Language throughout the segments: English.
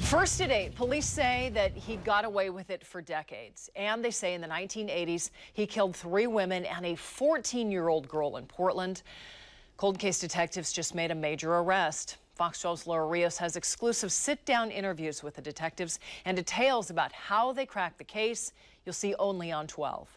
First at 8, police say that he got away with it for decades. And they say in the 1980s, he killed 3 women and a 14-year-old girl in Portland. Cold case detectives just made a major arrest. Fox 12's Laura Rios has exclusive sit-down interviews with the detectives and details about how they cracked the case. You'll see only on 12.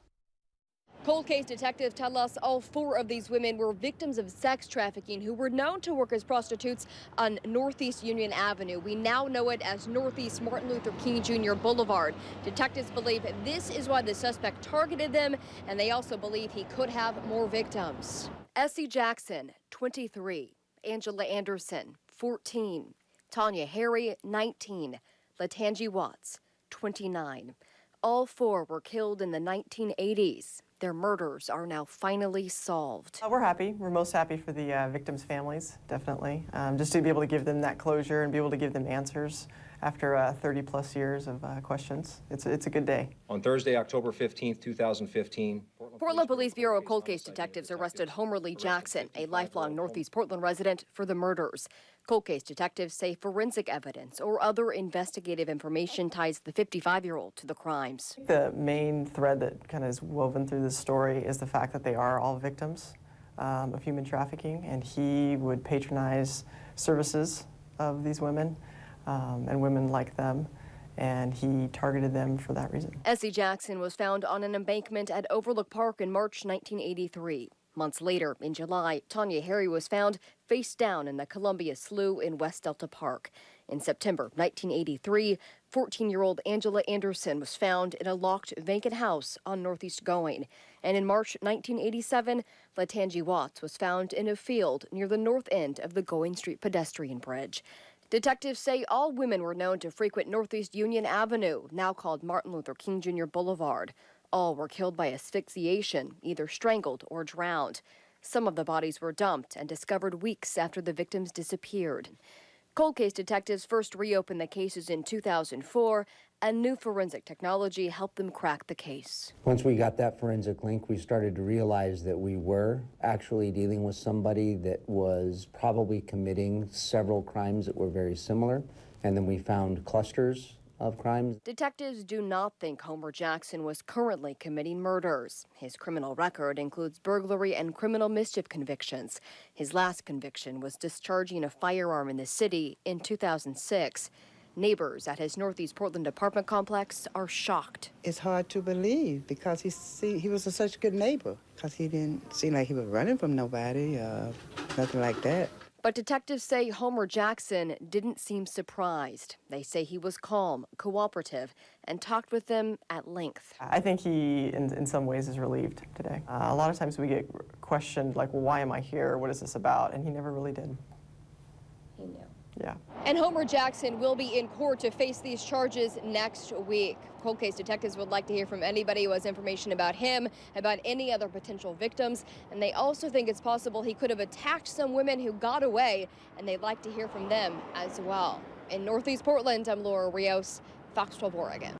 Cold case detectives tell us all 4 of these women were victims of sex trafficking who were known to work as prostitutes on Northeast Union Avenue. We now know it as Northeast Martin Luther King Jr. Boulevard. Detectives believe this is why the suspect targeted them, and they also believe he could have more victims. Essie Jackson, 23. Angela Anderson, 14. Tanya Harry, 19. Latanji Watts, 29. All 4 were killed in the 1980s. Their murders are now finally solved. We're happy. We're most happy for the victims' families, definitely. Just to be able to give them that closure and be able to give them answers after 30-plus years of questions. It's a good day. On Thursday, October 15th, 2015, Portland Police Bureau cold case detectives arrested Homer Lee Jackson, a lifelong Northeast Portland resident, for the murders. Cold case detectives say forensic evidence or other investigative information ties the 55-year-old to the crimes. The main thread that kind of is woven through this story is the fact that they are all victims of human trafficking, and he would patronize services of these women and women like them, and he targeted them for that reason. Essie Jackson was found on an embankment at Overlook Park in March 1983. Months later, in July, Tanya Harry was found face down in the Columbia Slough in West Delta Park. In September 1983, 14-year-old Angela Anderson was found in a locked vacant house on Northeast Going. And in March 1987, Latanji Watts was found in a field near the north end of the Going Street pedestrian bridge. Detectives say all women were known to frequent Northeast Union Avenue, now called Martin Luther King Jr. Boulevard. All were killed by asphyxiation, either strangled or drowned. Some of the bodies were dumped and discovered weeks after the victims disappeared. Cold case detectives first reopened the cases in 2004, and new forensic technology helped them crack the case. Once we got that forensic link, we started to realize that we were actually dealing with somebody that was probably committing several crimes that were very similar, and then we found clusters of crimes. Detectives do not think Homer Jackson was currently committing murders. His criminal record includes burglary and criminal mischief convictions. His last conviction was discharging a firearm in the city in 2006. Neighbors at his Northeast Portland apartment complex are shocked. It's hard to believe because he was such a good neighbor, because he didn't seem like he was running from nobody, nothing like that. But detectives say Homer Jackson didn't seem surprised. They say he was calm, cooperative, and talked with them at length. I think he, in some ways, is relieved today. A lot of times we get questioned, like, well, why am I here? What is this about? And he never really did. He knew. Yeah. And Homer Jackson will be in court to face these charges next week. Cold case detectives would like to hear from anybody who has information about him, about any other potential victims, and they also think it's possible he could have attacked some women who got away, and they'd like to hear from them as well. In Northeast Portland, I'm Laura Rios, Fox 12 Oregon.